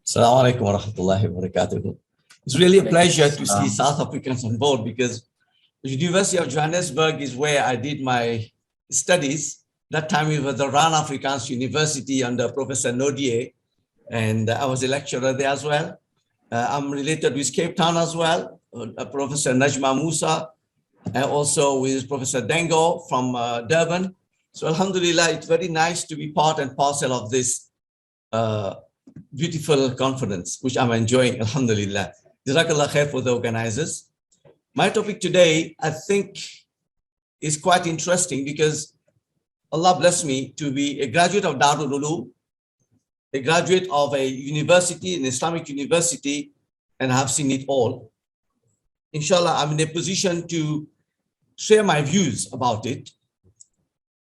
Assalamu alaikum wa rahmatullahi wa barakatuh. It's really a pleasure to see South Africans on board because the University of Johannesburg is where I did my studies. That time it was the Rand Afrikaans University under Professor Nodier, and I was a lecturer there as well. I'm related with Cape Town as well, Professor Najma Musa, and also with Professor Dengo from Durban. So alhamdulillah, it's very nice to be part and parcel of this beautiful conference, which I'm enjoying, alhamdulillah. Jazakallah khair for the organizers. My topic today, I think, is quite interesting because Allah bless me to be a graduate of Darul Ulu, a graduate of a university, an Islamic university, and I have seen it all. Inshallah, I'm in a position to share my views about it.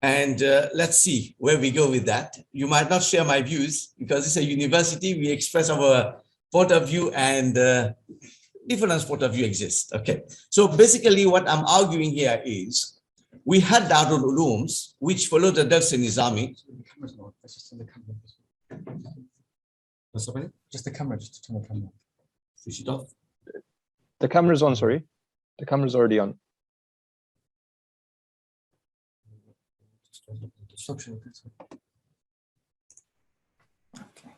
And let's see where we go with that. You might not share my views because it's a university. We express our point of view and different point of view exists. Okay. So basically what I'm arguing here is we had Darul Ulooms, which followed the Darse-i-Nizami. Just the camera, just to turn the camera. Switch it off. The camera's on, sorry. The camera's already on. Stop sharing. Okay.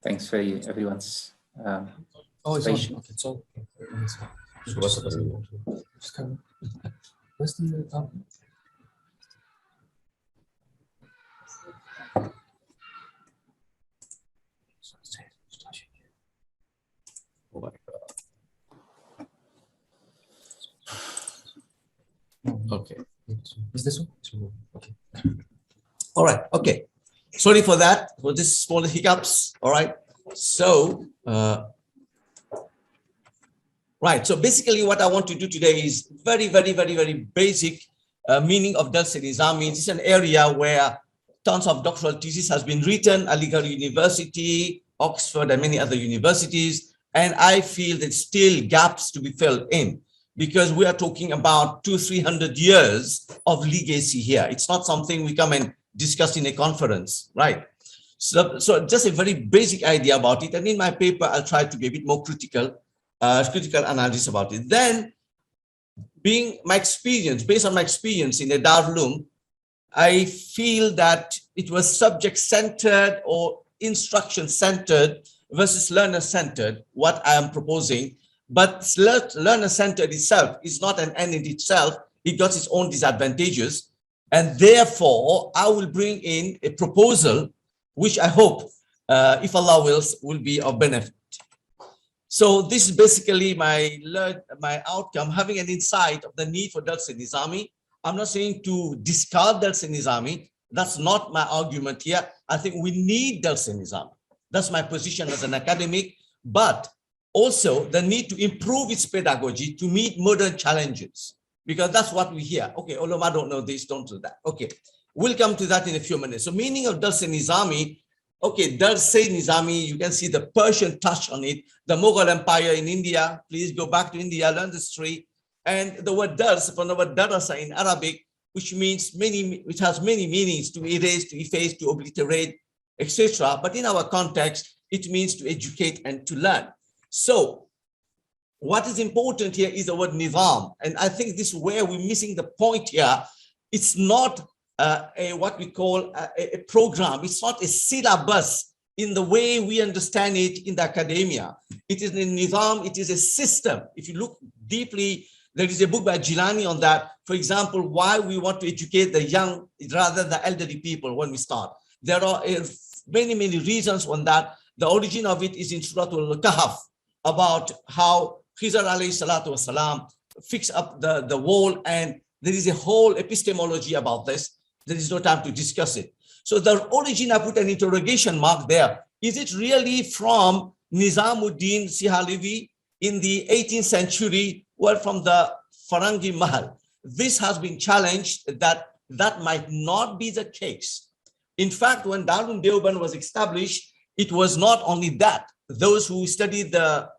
Thanks for everyone's It's patience. on. Okay, it's on. Just come. Where's the Oh my God. Okay. Is this one? Okay. All right. Okay. Sorry for that, for this small hiccups. All right. So, right. So basically what I want to do today is very basic meaning of Darse-i-Nizami. This is an area where tons of doctoral thesis has been written, Aligarh University, Oxford, and many other universities. And I feel there's still gaps to be filled in, because we are talking about 200-300 years of legacy here. It's not something we come and discuss in a conference, right? So just a very basic idea about it. And in my paper, I'll try to be a bit more critical analysis about it. Then, based on my experience in a Darul Uloom, I feel that it was subject-centered or instruction-centered versus learner-centered, what I am proposing. But learner-centered itself is not an end in itself. It got its own disadvantages. And therefore, I will bring in a proposal, which I hope, if Allah wills, will be of benefit. So this is basically my outcome, having an insight of the need for Darse-i-Nizami. I'm not saying to discard Darse-i-Nizami. That's not my argument here. I think we need Darse-i-Nizami. That's my position as an academic. But also the need to improve its pedagogy to meet modern challenges, because that's what we hear. Okay, ulama don't know this, don't do that. Okay, we'll come to that in a few minutes. So meaning of Darse-i-Nizami, okay, Darse-i-Nizami, you can see the Persian touch on it, the Mughal Empire in India. Please go back to India, learn the history. And the word Dars, from the word Darasa in Arabic, which has many meanings: to erase, to efface, to obliterate, etc. But in our context, it means to educate and to learn. So what is important here is the word nizam. And I think this is where we're missing the point here. It's not what we call a program. It's not a syllabus in the way we understand it in the academia. It is a nizam. It is a system. If you look deeply, there is a book by Jilani on that. For example, why we want to educate the young rather than the elderly people when we start. There are many reasons on that. The origin of it is in Surah Al-Kahf, about how Khizr alayhi salatu wasalam fixed up the wall, and there is a whole epistemology about this. There is no time to discuss it. So the origin, I put an interrogation mark there. Is it really from Nizamuddin Sihalivi in the 18th century, or from the Farangi Mahal? This has been challenged that might not be the case. In fact, when Darul Deoband was established, it was not only that. Those who study the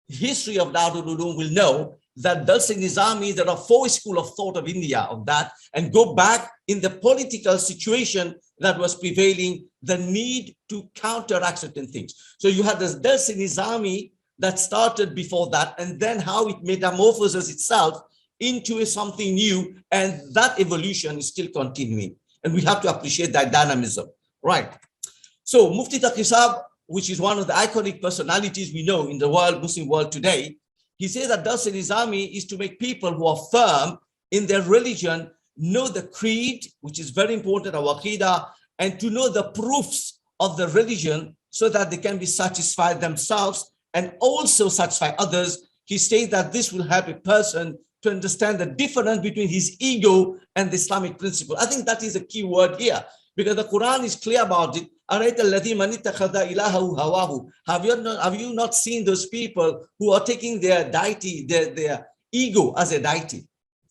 history of Darul Ulooms will know that Darse-i-Nizami, there are 4 schools of thought of India of that, and go back in the political situation that was prevailing, the need to counteract certain things. So you had this Darse-i-Nizami that started before that, and then how it metamorphoses itself into something new, and that evolution is still continuing. And we have to appreciate that dynamism, right? So Mufti Taqi Sahab, which is one of the iconic personalities we know in the world, Muslim world today, he says that Darse-i-Nizami is to make people who are firm in their religion know the creed, which is very important, our aqidah, and to know the proofs of the religion so that they can be satisfied themselves and also satisfy others. He states that this will help a person to understand the difference between his ego and the Islamic principle. I think that is a key word here, because the Quran is clear about it. Have you not seen those people who are taking their deity, their ego as a deity?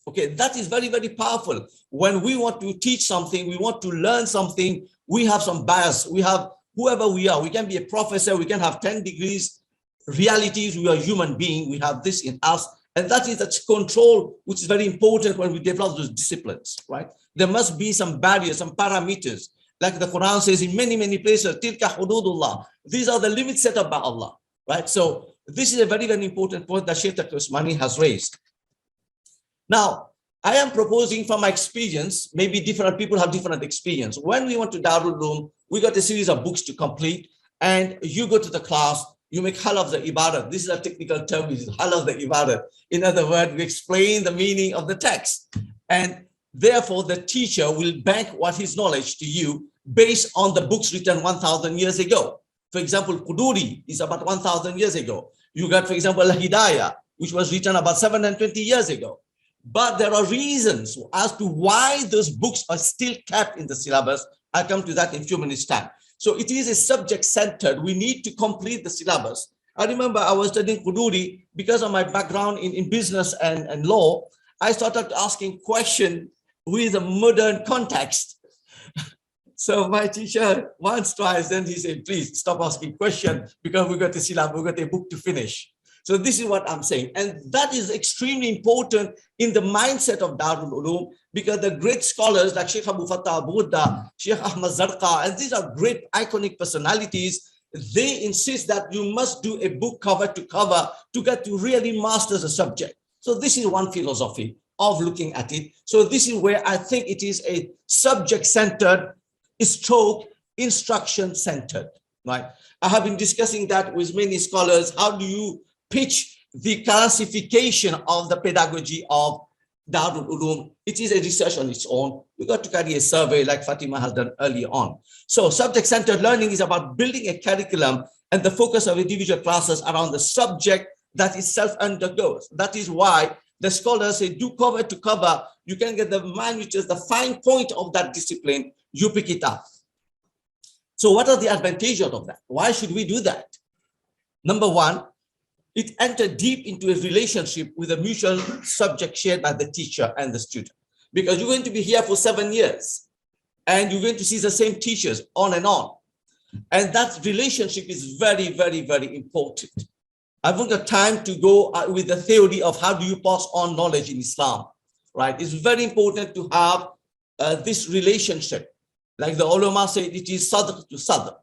Okay, that is very, very powerful. When we want to teach something, we want to learn something, we have some bias. We have whoever we are. We can be a professor, we can have 10 degrees. Realities, we are human being. We have this in us. And that is that control, which is very important when we develop those disciplines, right? There must be some barriers, some parameters. Like the Quran says in many, many places, Tilka hududullah. These are the limits set up by Allah, right? So this is a very, very important point that Sheikh Taqi Usmani has raised. Now, I am proposing from my experience, maybe different people have different experience. When we went to Darul Ulooms, we got a series of books to complete, and you go to the class, you make hal of the ibadah. This is a technical term, which is hal of the ibadah. In other words, we explain the meaning of the text. And therefore, the teacher will bank what his knowledge to you based on the books written 1,000 years ago. For example, Quduri is about 1,000 years ago. You got, for example, Al-Hidayah, which was written about 720 years ago. But there are reasons as to why those books are still kept in the syllabus. I'll come to that in a few minutes' time. So it is a subject-centered. We need to complete the syllabus. I remember I was studying Quduri because of my background in business and law. I started asking questions with a modern context. So my teacher once, twice, then he said, please stop asking questions because we got a syllabus, we got a book to finish. So this is what I'm saying. And that is extremely important in the mindset of Darul Ulum, because the great scholars like Sheikh Abu Fattah Buddha, Sheikh Ahmad Zarqa, and these are great iconic personalities, they insist that you must do a book cover to cover to get to really master the subject. So this is one philosophy of looking at it. So this is where I think it is a subject-centered stroke, instruction-centered, right? I have been discussing that with many scholars. How do you pitch the classification of the pedagogy of Darul Ulum? It is a research on its own. We got to carry a survey like Fatima has done earlier on. So subject-centered learning is about building a curriculum and the focus of individual classes around the subject that itself undergoes. That is why the scholars say do cover to cover. You can get the minutiae, the fine point of that discipline, you pick it up. So what are the advantages of that? Why should we do that? Number one, it entered deep into a relationship with a mutual subject shared by the teacher and the student. Because you're going to be here for 7 years and you're going to see the same teachers on and on. And that relationship is very, very, very important. I haven't got time to go with the theory of how do you pass on knowledge in Islam, right? It's very important to have this relationship. Like the ulama say, it is sadr to sadr.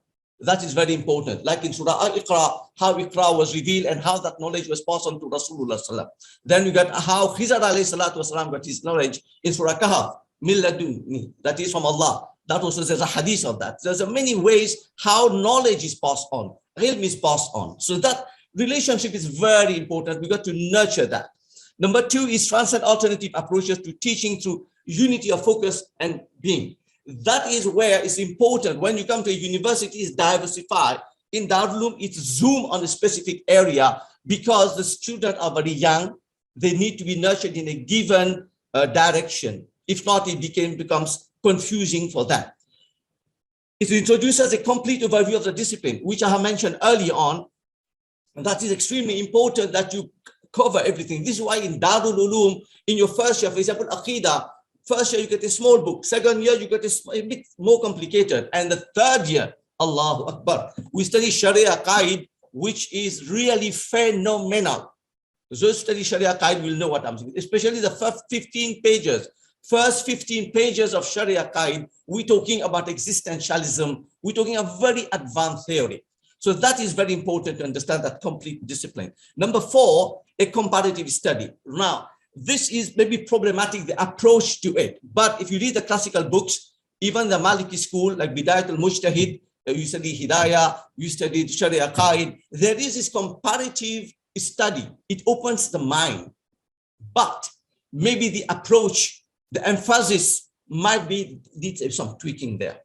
That is very important. Like in Surah Al-Iqra, how Iqra was revealed and how that knowledge was passed on to Rasulullah. Then you got how Khizar alayhi salatu wasalam got his knowledge in Surah Kahf, Milladuni, that is from Allah. That also there's a hadith of that. There's many ways how knowledge is passed on, ilm is passed on. So that relationship is very important. We got to nurture that. Number two is transcend alternative approaches to teaching through unity of focus and being. That is where it's important. When you come to a university, it's diversified. In Darul Ulum, it's zoom on a specific area because the students are very young. They need to be nurtured in a given direction. If not, it becomes confusing for them. It introduces a complete overview of the discipline, which I have mentioned earlier on. And that is extremely important that you cover everything. This is why in Darul Ulum, in your first year, for example, Aqidah, first year you get a small book, second year you get a bit more complicated, and the third year, Allahu Akbar, we study Sharia Qaid, which is really phenomenal. Those who study Sharia Qaid will know what I'm saying, especially the first 15 pages. First 15 pages of Sharia Qaid, we're talking about existentialism. We're talking a very advanced theory. So that is very important to understand that complete discipline. Number 4, a comparative study. Now, this is maybe problematic, the approach to it. But if you read the classical books, even the Maliki school, like Bidayatul Mujtahid, you study Hidayah, you study Sharia Qaid, there is this comparative study. It opens the mind. But maybe the approach, the emphasis might be needs some tweaking there.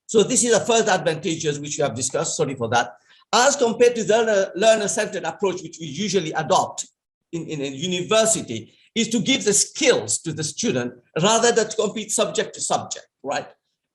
So this is the first advantages which we have discussed. Sorry for that. As compared to the learner-centered approach, which we usually adopt in a university, is to give the skills to the student rather than to compete subject to subject, right?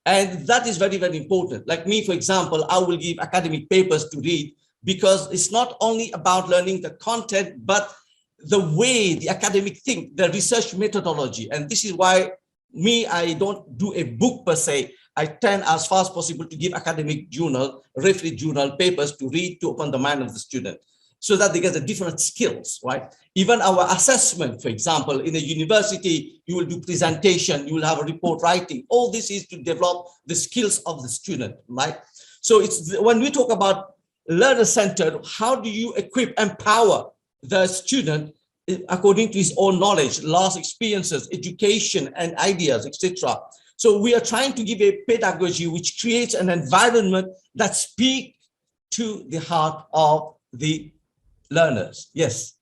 And that is very, very important. Like me, for example, I will give academic papers to read because it's not only about learning the content, but the way the academic think, the research methodology. And this is why I don't do a book per se. I tend as far as possible to give academic journal, referee journal papers to read to open the mind of the student so that they get the different skills, right? Even our assessment, for example, in a university, you will do presentation, you will have a report writing. All this is to develop the skills of the student, right? So it's when we talk about learner-centered, how do you equip, empower the student according to his own knowledge, last experiences, education, and ideas, etc. So we are trying to give a pedagogy which creates an environment that speaks to the heart of the learners. Yes.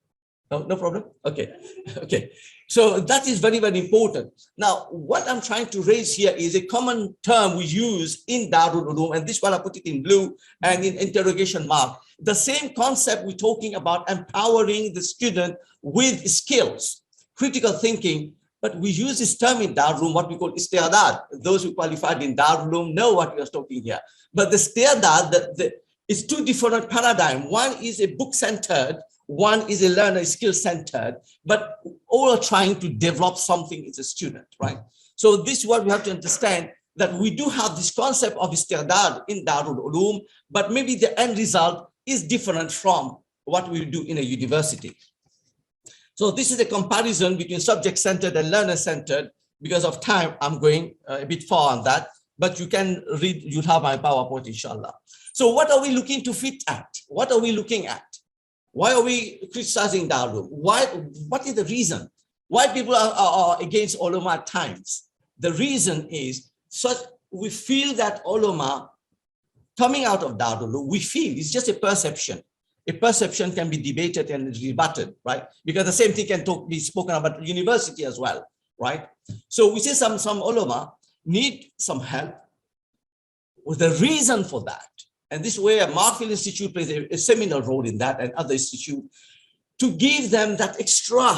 No problem. Okay. Okay. So that is very, very important. Now, what I'm trying to raise here is a common term we use in Darul Ulum, and this one I put it in blue and in interrogation mark. The same concept we're talking about empowering the student with skills, critical thinking, but we use this term in Darul Ulum, what we call isti'adad. Those who qualified in Darul Ulum know what we are talking here. But the isti'adad, it's two different paradigms. One is a book-centered, one is a learner skill-centered, but all are trying to develop something as a student, right? So this is what we have to understand, that we do have this concept of isti'adad in Darul Ulum, but maybe the end result is different from what we do in a university. So this is a comparison between subject-centered and learner-centered. Because of time, I'm going a bit far on that, but you can read, you'll have my PowerPoint, inshallah. So what are we looking to fit at? What are we looking at? Why are we criticizing Darul? What is the reason? Why people are against ulama at times? The reason is we feel that ulama coming out of Darul, we feel it's just a perception. A perception can be debated and rebutted, right? Because the same thing can be spoken about at university as well, right? So we say some ulama need some help. With the reason for that, and this way Markfield Institute plays a seminal role in that, and other institutes, to give them that extra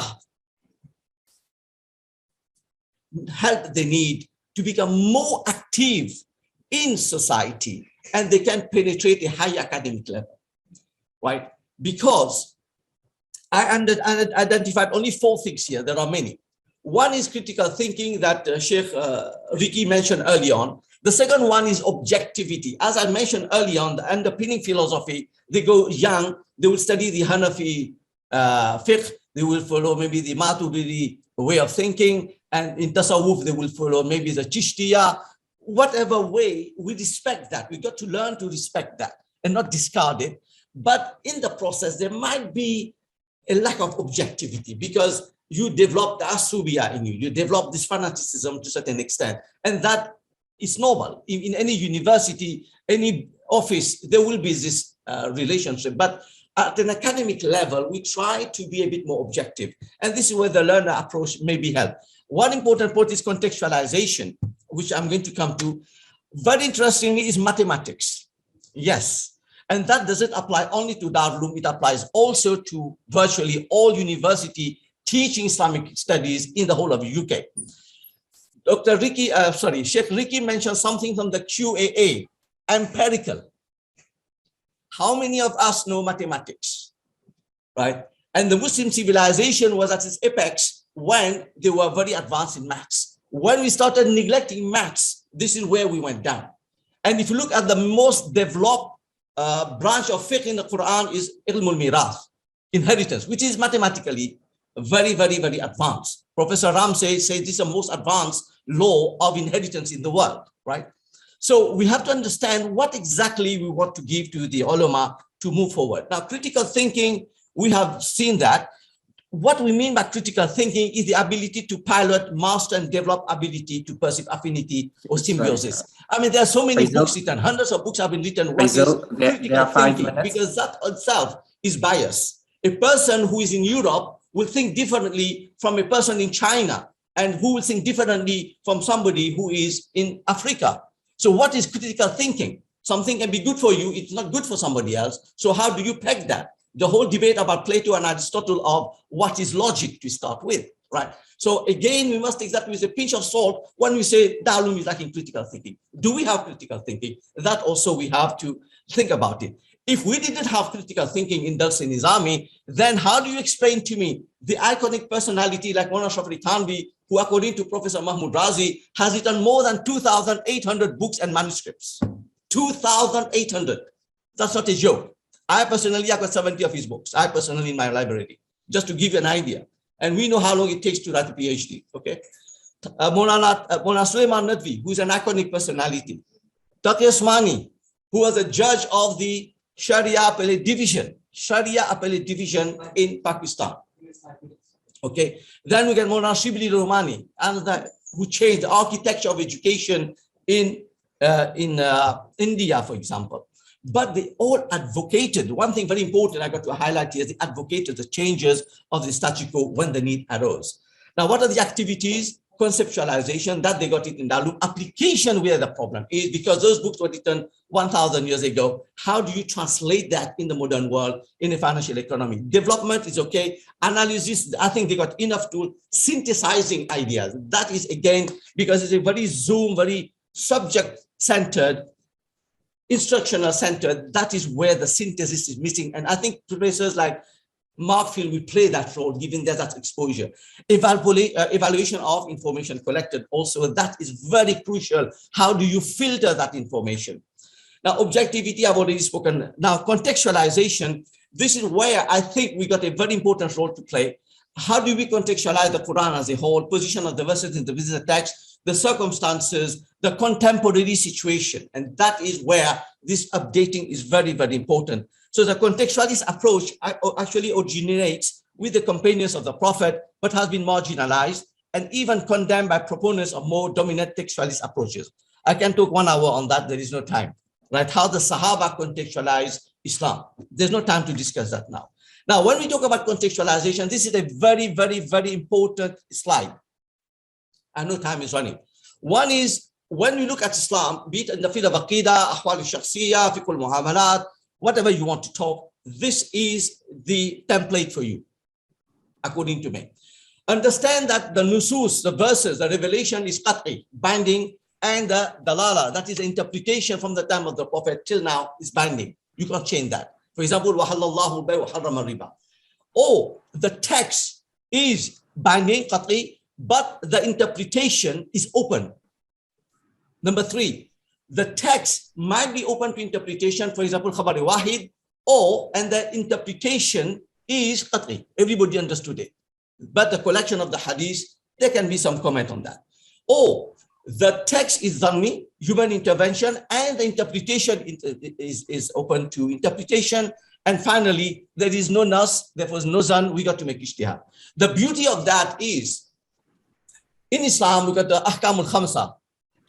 help they need to become more active in society, and they can penetrate a high academic level, right? Because I identified only 4 things here. There are many. One is critical thinking that Sheikh Ricky mentioned early on. The second one is objectivity. As I mentioned early on, the underpinning philosophy, they go young, they will study the Hanafi fiqh, they will follow maybe the Maturidi way of thinking, and in Tasawwuf, they will follow maybe the Chishtiya. Whatever way, we respect that. We got to learn to respect that and not discard it. But in the process, there might be a lack of objectivity because you develop the asubiya in you, you develop this fanaticism to a certain extent, and that is normal. In any university, any office, there will be this relationship. But at an academic level, we try to be a bit more objective. And this is where the learner approach may be helped. One important point is contextualization, which I'm going to come to. Very interestingly is mathematics. Yes. And that doesn't apply only to Darul Ulum, it applies also to virtually all university teaching Islamic studies in the whole of the UK. Sheikh Ricky mentioned something from the QAA, empirical. How many of us know mathematics, right? And the Muslim civilization was at its apex when they were very advanced in maths. When we started neglecting maths, this is where we went down. And if you look at the most developed branch of fiqh in the Quran is ilmul mirath. inheritance, which is mathematically very, very, very advanced. Professor Ramsey says this is the most advanced law of inheritance in the world, right? So we have to understand what exactly we want to give to the ulama to move forward. Now, critical thinking, we have seen that. What we mean by critical thinking is the ability to pilot, master, and develop ability to perceive affinity or symbiosis. I mean, there are so many books written, hundreds of books have been written. What is critical thinking? Because that itself is bias. A person who is in Europe will think differently from a person in China, and who will think differently from somebody who is in Africa. So what is critical thinking? Something can be good for you, it's not good for somebody else. So how do you peg that? The whole debate about Plato and Aristotle of what is logic to start with, right? So again, we must take that with a pinch of salt when we say Darul Ulooms is lacking critical thinking. Do we have critical thinking? That also we have to think about it. If we didn't have critical thinking in Darse-i-Nizami, then how do you explain to me the iconic personality like Mona Shafri Thanvi, who according to Professor Mahmoud Razi, has written more than 2,800 books and manuscripts? 2,800. That's not a joke. I personally have got 70 of his books. I personally in my library, just to give you an idea. And we know how long it takes to write a PhD, okay? Mona Sulaiman Nadvi, who is an iconic personality. Taqi Osmani, who was a judge of the Sharia Appellate Division in Pakistan. Okay, then we get Mona Shibli Romani, who changed the architecture of education in India, for example. But they all advocated, one thing very important I got to highlight here, they advocated the changes of the statu quo when the need arose. Now, what are the activities? Conceptualization, that they got it in Darul. Application, where the problem is, because those books were written 1,000 years ago. How do you translate that in the modern world, in a financial economy? Development is okay. Analysis, I think they got enough to synthesizing ideas. That is, again, because it's a very very subject-centered, instructional-centered, that is where the synthesis is missing. And I think professors like Markfield will play that role, given that exposure. Evaluation of information collected also, that is very crucial. How do you filter that information? Now, objectivity, I've already spoken. Now, contextualization, this is where I think we got a very important role to play. How do we contextualize the Quran as a whole, position of the verses in the visitor text, the circumstances, the contemporary situation? And that is where this updating is very, very important. So the contextualist approach actually originates with the companions of the Prophet, but has been marginalized and even condemned by proponents of more dominant textualist approaches. I can talk 1 hour on that, there is no time, right? How the Sahaba contextualize Islam. There's no time to discuss that now. Now, when we talk about contextualization, this is a very, very, very important slide. I know time is running. One is, when we look at Islam, be it in the field of Aqidah, Ahwal al-Shakhsiyya, Fiqh al-Muamalat, whatever you want to talk, this is the template for you, according to me. Understand that the nusus, the verses, the revelation is qat'i, binding, and the dalala, that is the interpretation from the time of the Prophet till now, is binding. You can't change that. For example, وَحَلَّ اللَّهُ الْبَيْعَ وَحَرَّمَ الرِّبَى. Or the text is binding, qat'i, but the interpretation is open. Number 3, the text might be open to interpretation, for example, khabari wahid, and the interpretation is qat'i. Everybody understood it. But the collection of the hadith, there can be some comment on that. Or the text is dhanni, human intervention, and the interpretation is open to interpretation. And finally, there is no nas, there was no zan, we got to make ijtihad. The beauty of that is, in Islam, we got the ahkamul khamsa,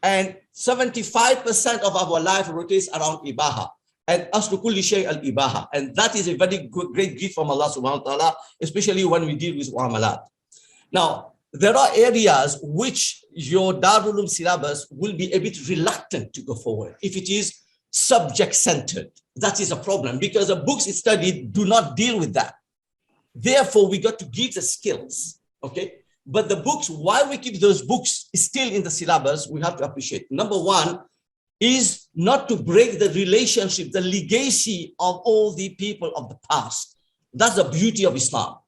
and 75% of our life rotates around ibaha, and aslu kulli shay al ibaha, and that is a very great gift from Allah subhanahu wa ta'ala, especially when we deal with muamalat. Now, there are areas which your Darul Ulooms syllabus will be a bit reluctant to go forward if it is subject-centered. That is a problem, because the books studied do not deal with that. Therefore, we got to give the skills, okay? But the books, why we keep those books still in the syllabus, we have to appreciate. Number 1 is not to break the relationship, the legacy of all the people of the past. That's the beauty of Islam.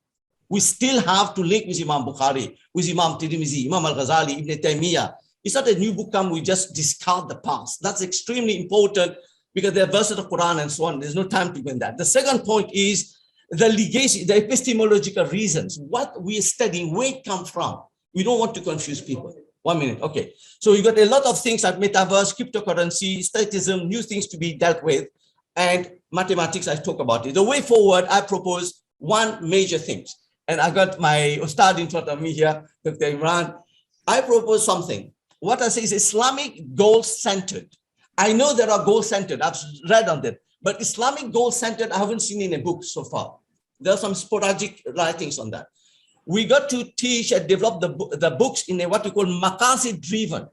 We still have to link with Imam Bukhari, with Imam Tirmizi, Imam Al-Ghazali, Ibn Taymiyyah. It's not a new book come, we just discard the past. That's extremely important, because there are verses of Quran and so on. There's no time to go in that. The second point is the legacy, the epistemological reasons, what we are studying, where it comes from. We don't want to confuse people. 1 minute, okay. So you got a lot of things like metaverse, cryptocurrency, statism, new things to be dealt with, and mathematics, I talk about it. The way forward, I propose one major thing. And I got my Ustad in front of me here, Dr. Imran. I propose something. What I say is Islamic goal-centered. I know there are goal-centered, I've read on them, but Islamic goal-centered, I haven't seen in a book so far. There are some sporadic writings on that. We got to teach and develop the books in a what we call maqasid-driven,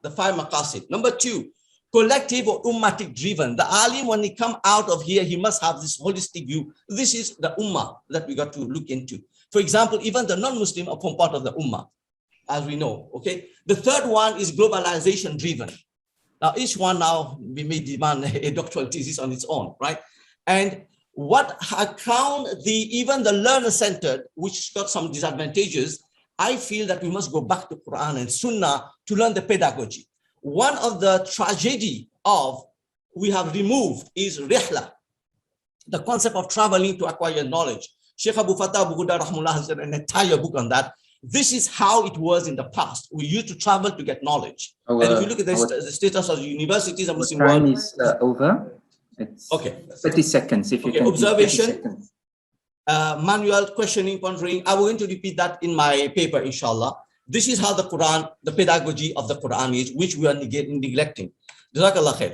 the 5 maqasid. Number 2, collective or ummatic driven. The alim, when he come out of here, he must have this holistic view. This is the ummah that we got to look into. For example, even the non-Muslim are part of the ummah, as we know, okay? The third one is globalization driven. Now, each one now, we may demand a doctoral thesis on its own, right? And what I crown even the learner-centered, which got some disadvantages, I feel that we must go back to Quran and Sunnah to learn the pedagogy. One of the tragedy of we have removed is rihla, the concept of traveling to acquire knowledge. Sheikh Abu Fatah Abu Ghuda Rahmullah has an entire book on that. This is how it was in the past. We used to travel to get knowledge. And if you look at the status of universities and Muslim time world, is over. It's okay. 30 seconds if you can. Observation, manual, questioning, pondering. I will going to repeat that in my paper, inshallah. This is how the Quran, the pedagogy of the Quran is, which we are neglecting. Jazakallah khair.